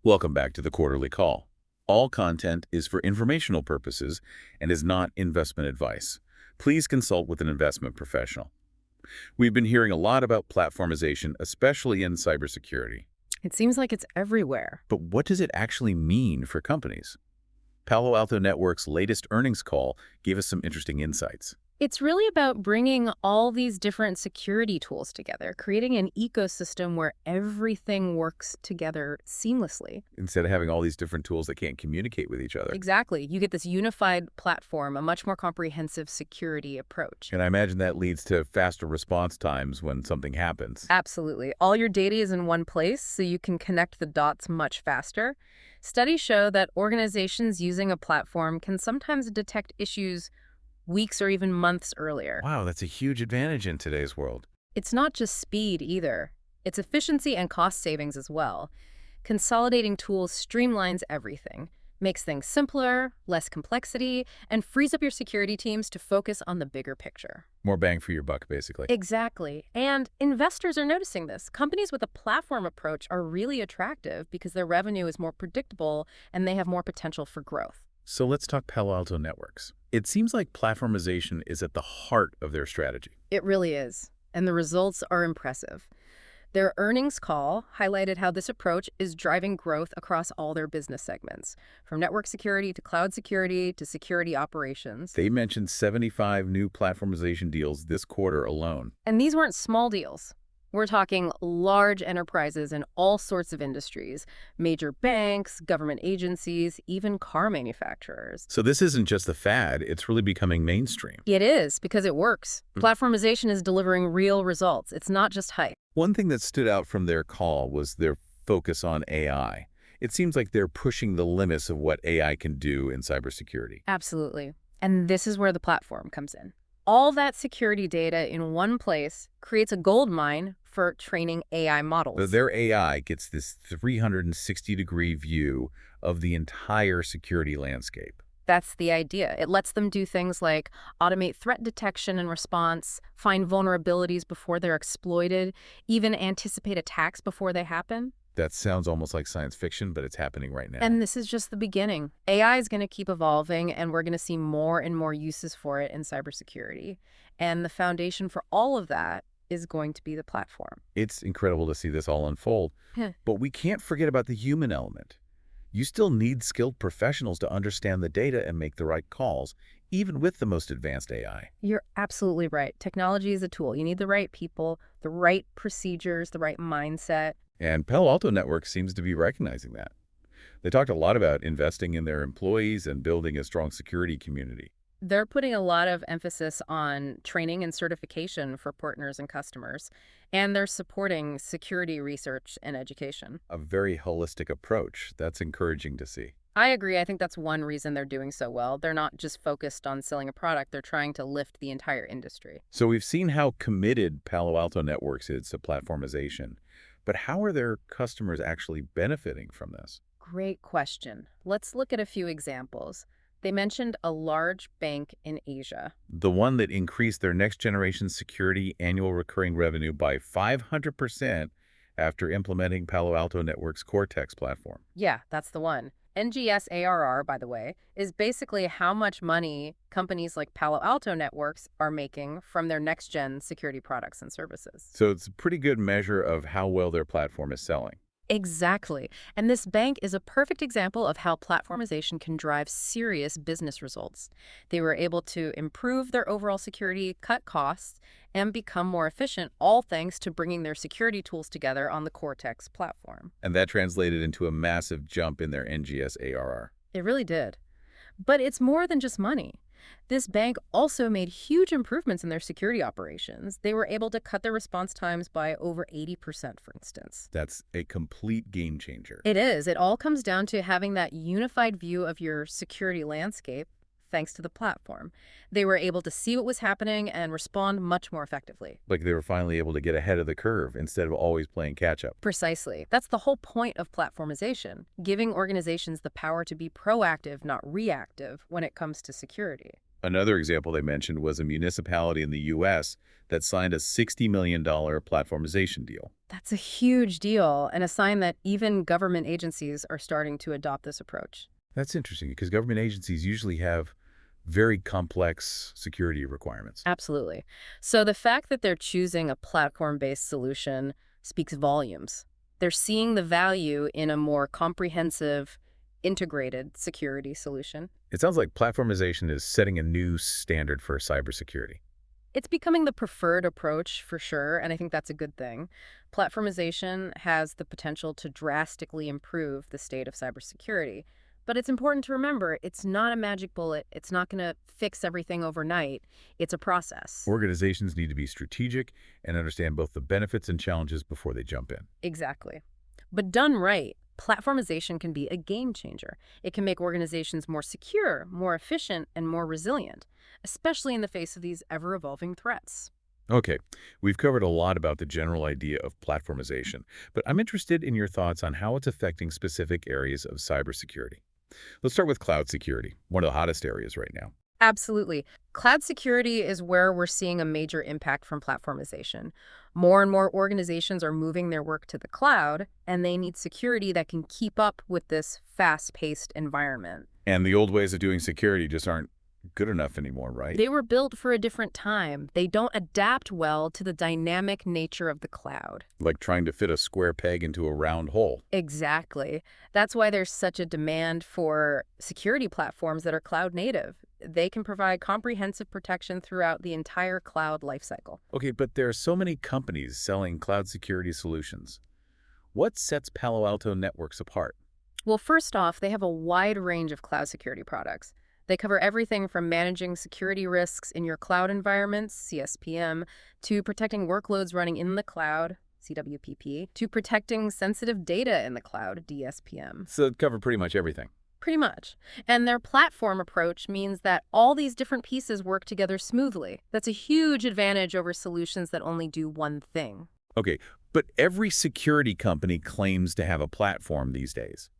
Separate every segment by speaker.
Speaker 1: Welcome back to the Quarterly Call. All content is for informational purposes and is not investment advice. Please consult with an investment professional. We've been hearing a lot about platformization, especially in cybersecurity.
Speaker 2: It seems like it's everywhere.
Speaker 1: But what does it actually mean for companies? Palo Alto Network's latest earnings call gave us some interesting insights.
Speaker 2: It's really about bringing all these different security tools together, creating an ecosystem where everything works together seamlessly.
Speaker 1: Instead of having all these different tools that can't communicate with each other.
Speaker 2: Exactly. You get this unified platform, a much more comprehensive security approach.
Speaker 1: And I imagine that leads to faster response times when something happens.
Speaker 2: Absolutely. All your data is in one place, so you can connect the dots much faster. Studies show that organizations using a platform can sometimes detect issues weeks or even months earlier.
Speaker 1: Wow, that's a huge advantage in today's world.
Speaker 2: It's not just speed either. It's efficiency and cost savings as well. Consolidating tools streamlines everything, makes things simpler, less complexity, and frees up your security teams to focus on the bigger picture.
Speaker 1: More bang for your buck, basically.
Speaker 2: Exactly. And investors are noticing this. Companies with a platform approach are really attractive because their revenue is more predictable and they have more potential for growth.
Speaker 1: So let's talk Palo Alto Networks. It seems like platformization is at the heart of their strategy.
Speaker 2: It really is. And the results are impressive. Their earnings call highlighted how this approach is driving growth across all their business segments, from network security to cloud security to security operations.
Speaker 1: They mentioned 75 new platformization deals this quarter alone.
Speaker 2: And these weren't small deals. We're talking large enterprises in all sorts of industries, major banks, government agencies, even car manufacturers.
Speaker 1: So this isn't just a fad, it's really becoming mainstream.
Speaker 2: It is, because it works. Platformization is delivering real results. It's not just hype.
Speaker 1: One thing that stood out from their call was their focus on AI. It seems like they're pushing the limits of what AI can do in cybersecurity.
Speaker 2: Absolutely. And this is where the platform comes in. All that security data in one place creates a gold mine for training AI models.
Speaker 1: So their AI gets this 360-degree view of the entire security landscape.
Speaker 2: That's the idea. It lets them do things like automate threat detection and response, find vulnerabilities before they're exploited, even anticipate attacks before they happen.
Speaker 1: That sounds almost like science fiction, but it's happening right now.
Speaker 2: And this is just the beginning. AI is going to keep evolving, and we're going to see more and more uses for it in cybersecurity. And the foundation for all of that is going to be the platform.
Speaker 1: It's incredible to see this all unfold,
Speaker 2: Heh.
Speaker 1: but we can't forget about the human element. You still need skilled professionals to understand the data and make the right calls, even with the most advanced AI.
Speaker 2: You're absolutely right. Technology is a tool. You need the right people, the right procedures, the right mindset.
Speaker 1: And Palo Alto Networks seems to be recognizing that. They talked a lot about investing in their employees and building a strong security community.
Speaker 2: They're putting a lot of emphasis on training and certification for partners and customers, and they're supporting security research and education.
Speaker 1: A very holistic approach. That's encouraging to see.
Speaker 2: I agree. I think that's one reason they're doing so well. They're not just focused on selling a product. They're trying to lift the entire industry.
Speaker 1: So we've seen how committed Palo Alto Networks is to platformization, but how are their customers actually benefiting from this?
Speaker 2: Great question. Let's look at a few examples. They mentioned a large bank in Asia.
Speaker 1: The one that increased their next-generation security annual recurring revenue by 500% after implementing Palo Alto Networks' Cortex platform.
Speaker 2: Yeah, that's the one. NGS ARR, by the way, is basically how much money companies like Palo Alto Networks are making from their next-gen security products and services.
Speaker 1: So it's a pretty good measure of how well their platform is selling.
Speaker 2: Exactly. And this bank is a perfect example of how platformization can drive serious business results. They were able to improve their overall security, cut costs, and become more efficient, all thanks to bringing their security tools together on the Cortex platform.
Speaker 1: And that translated into a massive jump in their NGS ARR.
Speaker 2: It really did. But it's more than just money. This bank also made huge improvements in their security operations. They were able to cut their response times by over 80%, for instance.
Speaker 1: That's a complete game changer.
Speaker 2: It is. It all comes down to having that unified view of your security landscape thanks to the platform. They were able to see what was happening and respond much more effectively.
Speaker 1: Like they were finally able to get ahead of the curve instead of always playing catch-up.
Speaker 2: Precisely. That's the whole point of platformization, giving organizations the power to be proactive, not reactive, when it comes to security.
Speaker 1: Another example they mentioned was a municipality in the U.S. that signed a $60 million platformization deal.
Speaker 2: That's a huge deal and a sign that even government agencies are starting to adopt this approach.
Speaker 1: That's interesting because government agencies usually have very complex security requirements.
Speaker 2: Absolutely. So the fact that they're choosing a platform-based solution speaks volumes. They're seeing the value in a more comprehensive, integrated security solution.
Speaker 1: It sounds like platformization is setting a new standard for cybersecurity.
Speaker 2: It's becoming the preferred approach for sure, and I think that's a good thing. Platformization has the potential to drastically improve the state of cybersecurity. But it's important to remember it's not a magic bullet. It's not going to fix everything overnight. It's a process.
Speaker 1: Organizations need to be strategic and understand both the benefits and challenges before they jump in.
Speaker 2: Exactly. But done right, platformization can be a game changer. It can make organizations more secure, more efficient, and more resilient, especially in the face of these ever-evolving threats.
Speaker 1: Okay, we've covered a lot about the general idea of platformization, but I'm interested in your thoughts on how it's affecting specific areas of cybersecurity. Let's start with cloud security, one of the hottest areas right now.
Speaker 2: Absolutely. Cloud security is where we're seeing a major impact from platformization. More and more organizations are moving their work to the cloud, and they need security that can keep up with this fast-paced environment.
Speaker 1: And the old ways of doing security just aren't good enough anymore, right?
Speaker 2: They were built for a different time. They don't adapt well to the dynamic nature of the cloud.
Speaker 1: Like trying to fit a square peg into a round hole.
Speaker 2: Exactly. That's why there's such a demand for security platforms that are cloud native. They can provide comprehensive protection throughout the entire cloud lifecycle.
Speaker 1: Okay, but there are so many companies selling cloud security solutions. What sets Palo Alto Networks apart?
Speaker 2: Well, first off, they have a wide range of cloud security products. They cover everything from managing security risks in your cloud environments, CSPM, to protecting workloads running in the cloud, CWPP, to protecting sensitive data in the cloud, DSPM.
Speaker 1: So it covered pretty much everything.
Speaker 2: Pretty much. And their platform approach means that all these different pieces work together smoothly. That's a huge advantage over solutions that only do one thing.
Speaker 1: Okay, but every security company claims to have a platform these days.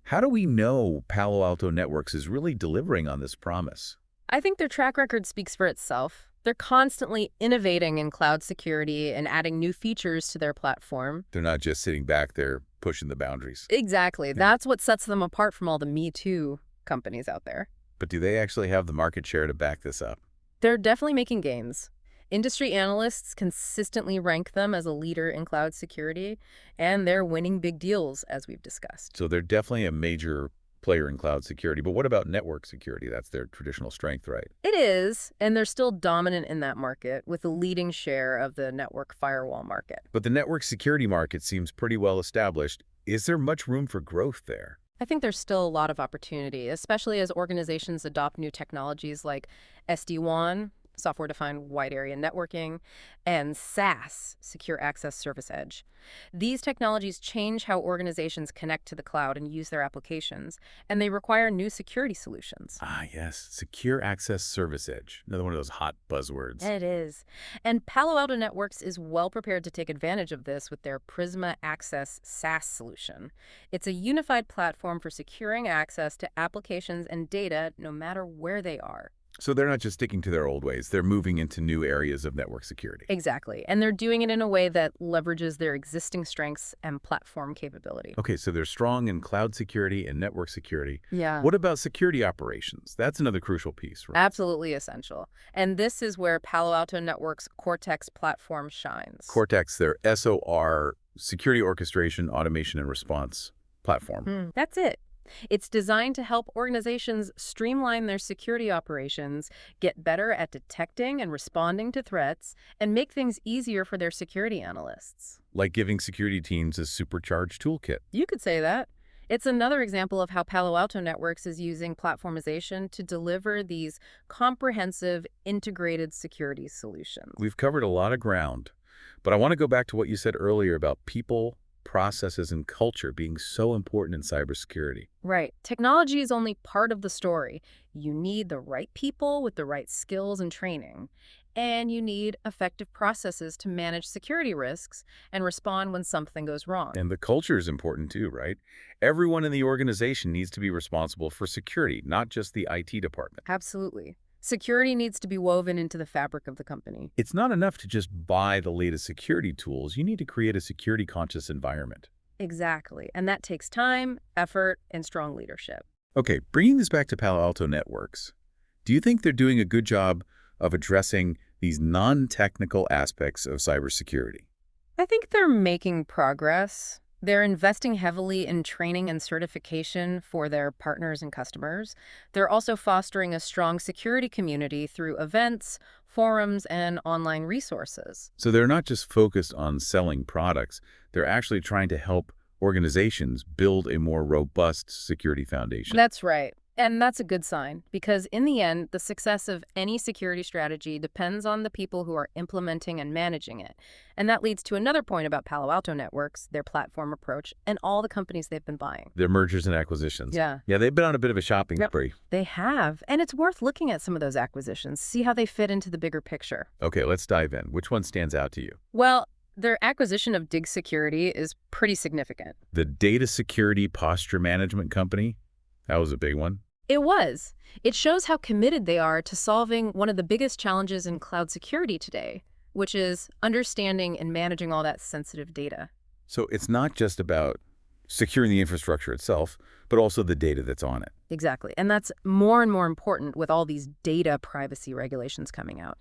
Speaker 1: How do we know Palo Alto Networks is really delivering on this promise?
Speaker 2: I think their track record speaks for itself. They're constantly innovating in cloud security and adding new features to their platform.
Speaker 1: They're not just sitting back there pushing the boundaries.
Speaker 2: Exactly. That's what sets them apart from all the Me Too companies out there.
Speaker 1: But do they actually have the market share to back this up?
Speaker 2: They're definitely making gains. Industry analysts consistently rank them as a leader in cloud security, and they're winning big deals, as we've discussed.
Speaker 1: So they're definitely a major player in cloud security. But what about network security? That's their traditional strength, right?
Speaker 2: It is, and they're still dominant in that market with a leading share of the network firewall market.
Speaker 1: But the network security market seems pretty well established. Is there much room for growth there?
Speaker 2: I think there's still a lot of opportunity, especially as organizations adopt new technologies like SD-WAN, software-defined wide area networking, and SaaS, Secure Access Service Edge. These technologies change how organizations connect to the cloud and use their applications, and they require new security solutions.
Speaker 1: Ah, yes. Secure Access Service Edge. Another one of those hot buzzwords.
Speaker 2: It is. And Palo Alto Networks is well prepared to take advantage of this with their Prisma Access SaaS solution. It's a unified platform for securing access to applications and data no matter where they are.
Speaker 1: So they're not just sticking to their old ways. They're moving into new areas of network security.
Speaker 2: Exactly. And they're doing it in a way that leverages their existing strengths and platform capability.
Speaker 1: Okay, so they're strong in cloud security and network security.
Speaker 2: Yeah.
Speaker 1: What about security operations? That's another crucial piece, right?
Speaker 2: Absolutely essential. And this is where Palo Alto Networks' Cortex platform shines.
Speaker 1: Cortex, their SOR, Security Orchestration, Automation, and Response platform.
Speaker 2: That's it. It's designed to help organizations streamline their security operations, get better at detecting and responding to threats, and make things easier for their security analysts.
Speaker 1: Like giving security teams a supercharged toolkit.
Speaker 2: You could say that. It's another example of how Palo Alto Networks is using platformization to deliver these comprehensive, integrated security solutions.
Speaker 1: We've covered a lot of ground, but I want to go back to what you said earlier about people, processes, and culture being so important in cybersecurity.
Speaker 2: Right. Technology is only part of the story. You need the right people with the right skills and training. And you need effective processes to manage security risks and respond when something goes wrong.
Speaker 1: And the culture is important too, right? Everyone in the organization needs to be responsible for security, not just the IT department.
Speaker 2: Absolutely. Security needs to be woven into the fabric of the company.
Speaker 1: It's not enough to just buy the latest security tools. You need to create a security-conscious environment.
Speaker 2: Exactly. And that takes time, effort, and strong leadership.
Speaker 1: Okay, bringing this back to Palo Alto Networks, do you think they're doing a good job of addressing these non-technical aspects of cybersecurity?
Speaker 2: I think they're making progress. They're investing heavily in training and certification for their partners and customers. They're also fostering a strong security community through events, forums, and online resources.
Speaker 1: So they're not just focused on selling products, they're actually trying to help organizations build a more robust security foundation.
Speaker 2: That's right. And that's a good sign because in the end, the success of any security strategy depends on the people who are implementing and managing it. And that leads to another point about Palo Alto Networks, their platform approach, and all the companies they've been buying.
Speaker 1: Their mergers and acquisitions.
Speaker 2: Yeah.
Speaker 1: Yeah, they've been on a bit of a shopping
Speaker 2: Yep.
Speaker 1: spree.
Speaker 2: They have. And it's worth looking at some of those acquisitions, see how they fit into the bigger picture.
Speaker 1: Okay, let's dive in. Which one stands out to you?
Speaker 2: Well, their acquisition of Dig Security is pretty significant.
Speaker 1: The Data Security Posture Management Company? That was a big one.
Speaker 2: It was. It shows how committed they are to solving one of the biggest challenges in cloud security today, which is understanding and managing all that sensitive data.
Speaker 1: So it's not just about securing the infrastructure itself, but also the data that's on it.
Speaker 2: Exactly. And that's more and more important with all these data privacy regulations coming out.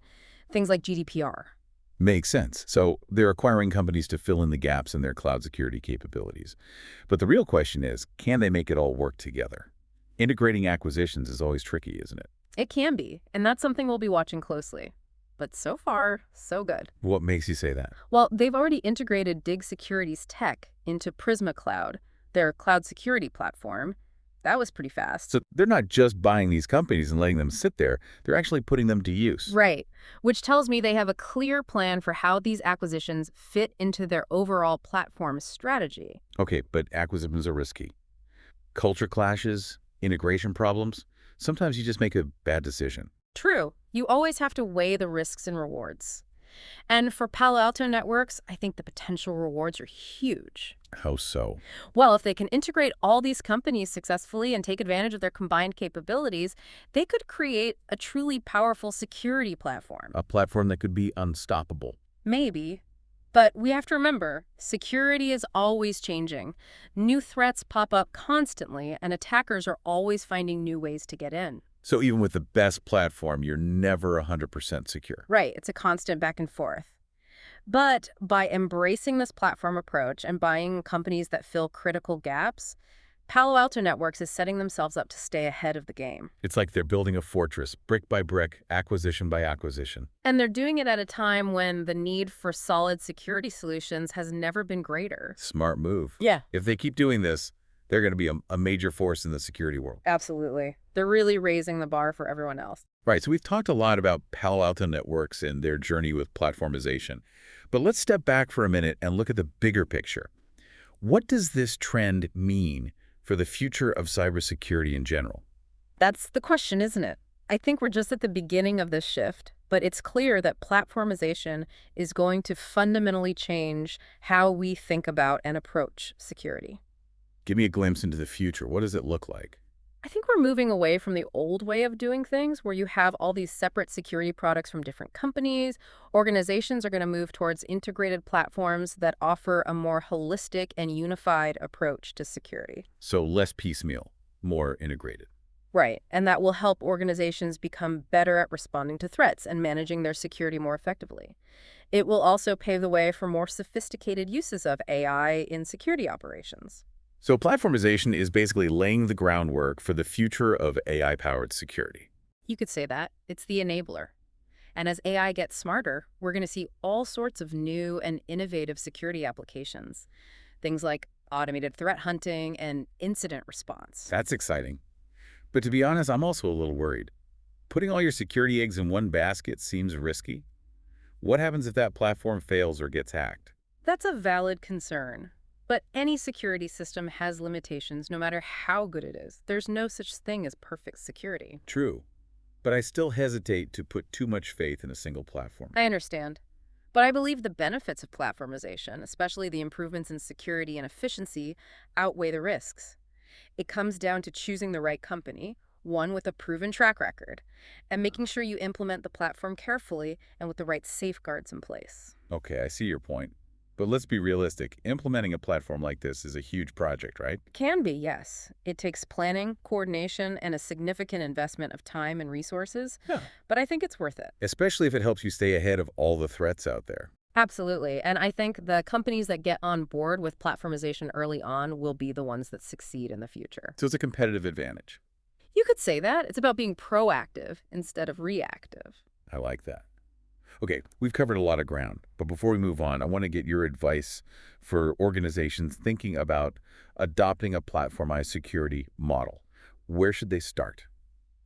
Speaker 2: Things like GDPR.
Speaker 1: Makes sense. So they're acquiring companies to fill in the gaps in their cloud security capabilities. But the real question is, can they make it all work together? Integrating acquisitions is always tricky, isn't it?
Speaker 2: It can be, and that's something we'll be watching closely. But so far, so good.
Speaker 1: What makes you say that?
Speaker 2: Well, they've already integrated Dig Security's tech into Prisma Cloud, their cloud security platform. That was pretty fast.
Speaker 1: So they're not just buying these companies and letting them sit there, they're actually putting them to use.
Speaker 2: Right, which tells me they have a clear plan for how these acquisitions fit into their overall platform strategy.
Speaker 1: Okay, but acquisitions are risky. Culture clashes, integration problems, sometimes you just make a bad decision.
Speaker 2: True, you always have to weigh the risks and rewards. And for Palo Alto Networks, I think the potential rewards are huge.
Speaker 1: How so?
Speaker 2: Well, if they can integrate all these companies successfully and take advantage of their combined capabilities, they could create a truly powerful security platform.
Speaker 1: A platform that could be unstoppable.
Speaker 2: Maybe. But we have to remember, security is always changing. New threats pop up constantly, and attackers are always finding new ways to get in.
Speaker 1: So even with the best platform, you're never 100% secure.
Speaker 2: Right, it's a constant back and forth. But by embracing this platform approach and buying companies that fill critical gaps, Palo Alto Networks is setting themselves up to stay ahead of the game.
Speaker 1: It's like they're building a fortress, brick by brick, acquisition by acquisition.
Speaker 2: And they're doing it at a time when the need for solid security solutions has never been greater.
Speaker 1: Smart move.
Speaker 2: Yeah.
Speaker 1: If they keep doing this, they're going to be a major force in the security world.
Speaker 2: Absolutely. They're really raising the bar for everyone else.
Speaker 1: Right, so we've talked a lot about Palo Alto Networks and their journey with platformization. But let's step back for a minute and look at the bigger picture. What does this trend mean for the future of cybersecurity in general?
Speaker 2: That's the question, isn't it? I think we're just at the beginning of this shift, but it's clear that platformization is going to fundamentally change how we think about and approach security.
Speaker 1: Give me a glimpse into the future. What does it look like?
Speaker 2: I think we're moving away from the old way of doing things where you have all these separate security products from different companies. Organizations are going to move towards integrated platforms that offer a more holistic and unified approach to security.
Speaker 1: So less piecemeal, more integrated.
Speaker 2: Right, and that will help organizations become better at responding to threats and managing their security more effectively. It will also pave the way for more sophisticated uses of AI in security operations.
Speaker 1: So platformization is basically laying the groundwork for the future of AI-powered security.
Speaker 2: You could say that. It's the enabler. And as AI gets smarter, we're going to see all sorts of new and innovative security applications. Things like automated threat hunting and incident response.
Speaker 1: That's exciting. But to be honest, I'm also a little worried. Putting all your security eggs in one basket seems risky. What happens if that platform fails or gets hacked?
Speaker 2: That's a valid concern. But any security system has limitations no matter how good it is. There's no such thing as perfect security.
Speaker 1: True. But I still hesitate to put too much faith in a single platform.
Speaker 2: I understand. But I believe the benefits of platformization, especially the improvements in security and efficiency, outweigh the risks. It comes down to choosing the right company, one with a proven track record, and making sure you implement the platform carefully and with the right safeguards in place.
Speaker 1: Okay, I see your point. But let's be realistic. Implementing a platform like this is a huge project, right?
Speaker 2: Can be, yes. It takes planning, coordination, and a significant investment of time and resources,
Speaker 1: Yeah.
Speaker 2: but I think it's worth it.
Speaker 1: Especially if it helps you stay ahead of all the threats out there.
Speaker 2: Absolutely. And I think the companies that get on board with platformization early on will be the ones that succeed in the future.
Speaker 1: So it's a competitive advantage.
Speaker 2: You could say that. It's about being proactive instead of reactive.
Speaker 1: I like that. Okay, we've covered a lot of ground, but before we move on, I want to get your advice for organizations thinking about adopting a platformized security model. Where should they start?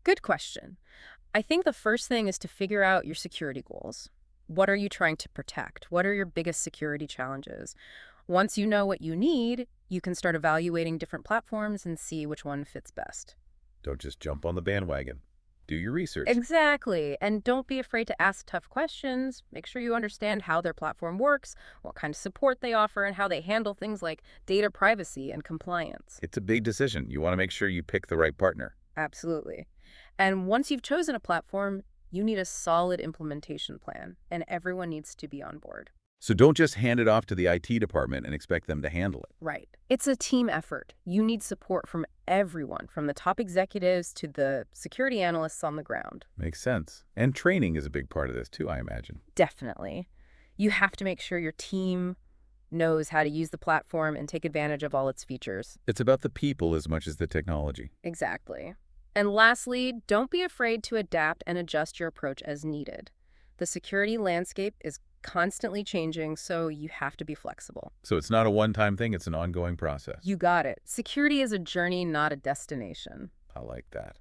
Speaker 2: Good question. I think the first thing is to figure out your security goals. What are you trying to protect? What are your biggest security challenges? Once you know what you need, you can start evaluating different platforms and see which one fits best.
Speaker 1: Don't just jump on the bandwagon. Do your research.
Speaker 2: Exactly. And don't be afraid to ask tough questions. Make sure you understand how their platform works, what kind of support they offer, and how they handle things like data privacy and compliance.
Speaker 1: It's a big decision. You want to make sure you pick the right partner.
Speaker 2: Absolutely. And once you've chosen a platform, you need a solid implementation plan, and everyone needs to be on board.
Speaker 1: So don't just hand it off to the IT department and expect them to handle it.
Speaker 2: Right. It's a team effort. You need support from everyone, from the top executives to the security analysts on the ground.
Speaker 1: Makes sense. And training is a big part of this too, I imagine.
Speaker 2: Definitely. You have to make sure your team knows how to use the platform and take advantage of all its features.
Speaker 1: It's about the people as much as the technology.
Speaker 2: Exactly. And lastly, don't be afraid to adapt and adjust your approach as needed. The security landscape is constantly changing, so you have to be flexible.
Speaker 1: So it's not a one-time thing, it's an ongoing process.
Speaker 2: You got it. Security is a journey, not a destination.
Speaker 1: I like that.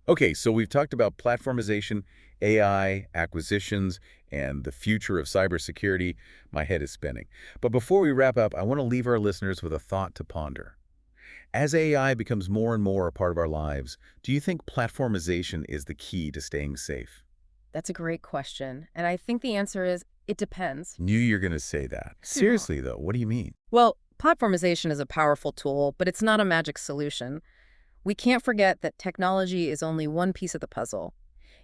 Speaker 1: Okay, so we've talked about platformization, AI, acquisitions, and the future of cybersecurity. My head is spinning. But before we wrap up, I want to leave our listeners with a thought to ponder. As AI becomes more and more a part of our lives, do you think platformization is the key to staying safe?
Speaker 2: That's a great question. And I think the answer is it depends.
Speaker 1: Knew you're going to say that. Seriously, though, what do you mean?
Speaker 2: Well, platformization is a powerful tool, but it's not a magic solution. We can't forget that technology is only one piece of the puzzle.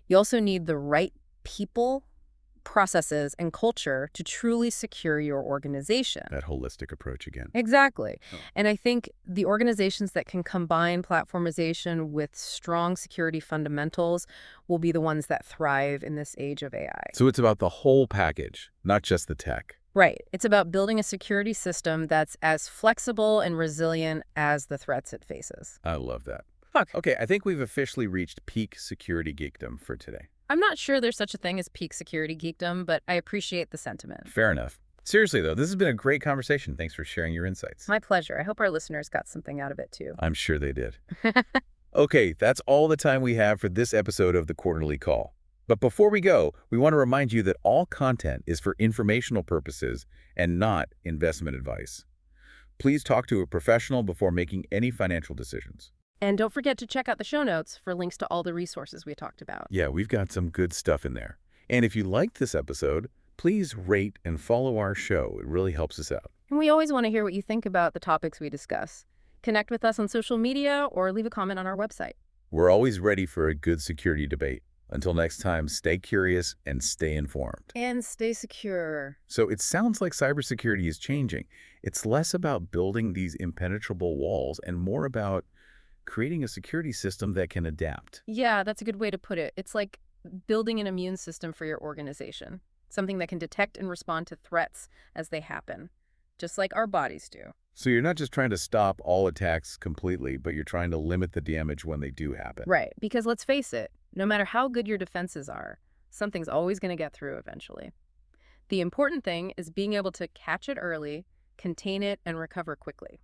Speaker 2: You also need the right people, processes, and culture to truly secure your organization.
Speaker 1: That holistic approach again.
Speaker 2: Exactly.
Speaker 1: Oh.
Speaker 2: And I think the organizations that can combine platformization with strong security fundamentals will be the ones that thrive in this age of AI.
Speaker 1: So it's about the whole package, not just the tech.
Speaker 2: Right. It's about building a security system that's as flexible and resilient as the threats it faces.
Speaker 1: I love that.
Speaker 2: Fuck.
Speaker 1: Okay, I think we've officially reached peak security geekdom for today.
Speaker 2: I'm not sure there's such a thing as peak security geekdom, but I appreciate the sentiment.
Speaker 1: Fair enough. Seriously, though, this has been a great conversation. Thanks for sharing your insights.
Speaker 2: My pleasure. I hope our listeners got something out of it, too.
Speaker 1: I'm sure they did. Okay, that's all the time we have for this episode of the Quarterly Call. But before we go, we want to remind you that all content is for informational purposes and not investment advice. Please talk to a professional before making any financial decisions.
Speaker 2: And don't forget to check out the show notes for links to all the resources we talked about.
Speaker 1: Yeah, we've got some good stuff in there. And if you liked this episode, please rate and follow our show. It really helps us out.
Speaker 2: And we always want to hear what you think about the topics we discuss. Connect with us on social media or leave a comment on our website.
Speaker 1: We're always ready for a good security debate. Until next time, stay curious and stay informed.
Speaker 2: And stay secure.
Speaker 1: So it sounds like cybersecurity is changing. It's less about building these impenetrable walls and more about creating a security system that can adapt.
Speaker 2: Yeah, that's a good way to put it. It's like building an immune system for your organization, something that can detect and respond to threats as they happen, just like our bodies do.
Speaker 1: So you're not just trying to stop all attacks completely, but you're trying to limit the damage when they do happen.
Speaker 2: Right, because let's face it, no matter how good your defenses are, something's always going to get through eventually. The important thing is being able to catch it early, contain it, and recover quickly.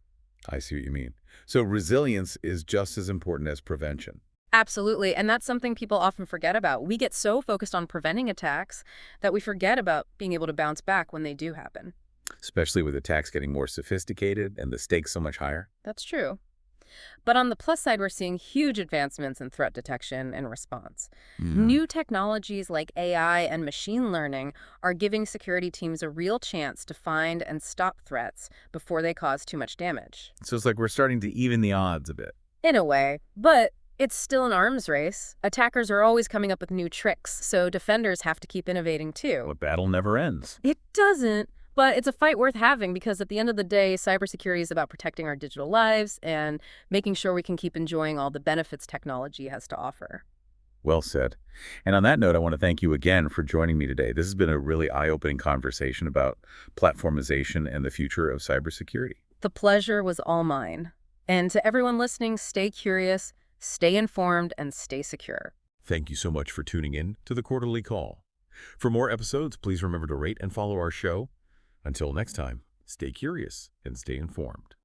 Speaker 1: I see what you mean. So resilience is just as important as prevention.
Speaker 2: Absolutely, and that's something people often forget about. We get so focused on preventing attacks that we forget about being able to bounce back when they do happen.
Speaker 1: Especially with attacks getting more sophisticated and the stakes so much higher.
Speaker 2: That's true. But on the plus side, we're seeing huge advancements in threat detection and response. New technologies like AI and machine learning are giving security teams a real chance to find and stop threats before they cause too much damage.
Speaker 1: So it's like we're starting to even the odds a bit.
Speaker 2: In a way, but It's still an arms race. Attackers are always coming up with new tricks, so defenders have to keep innovating too.
Speaker 1: The battle never ends.
Speaker 2: It doesn't, but it's a fight worth having because at the end of the day, cybersecurity is about protecting our digital lives and making sure we can keep enjoying all the benefits technology has to offer.
Speaker 1: Well said. And on that note, I want to thank you again for joining me today. This has been a really eye-opening conversation about platformization and the future of cybersecurity.
Speaker 2: The pleasure was all mine. And to everyone listening, stay curious, stay informed, and stay secure.
Speaker 1: Thank you so much for tuning in to the Quarterly Call. For more episodes, please remember to rate and follow our show. Until next time, stay curious and stay informed.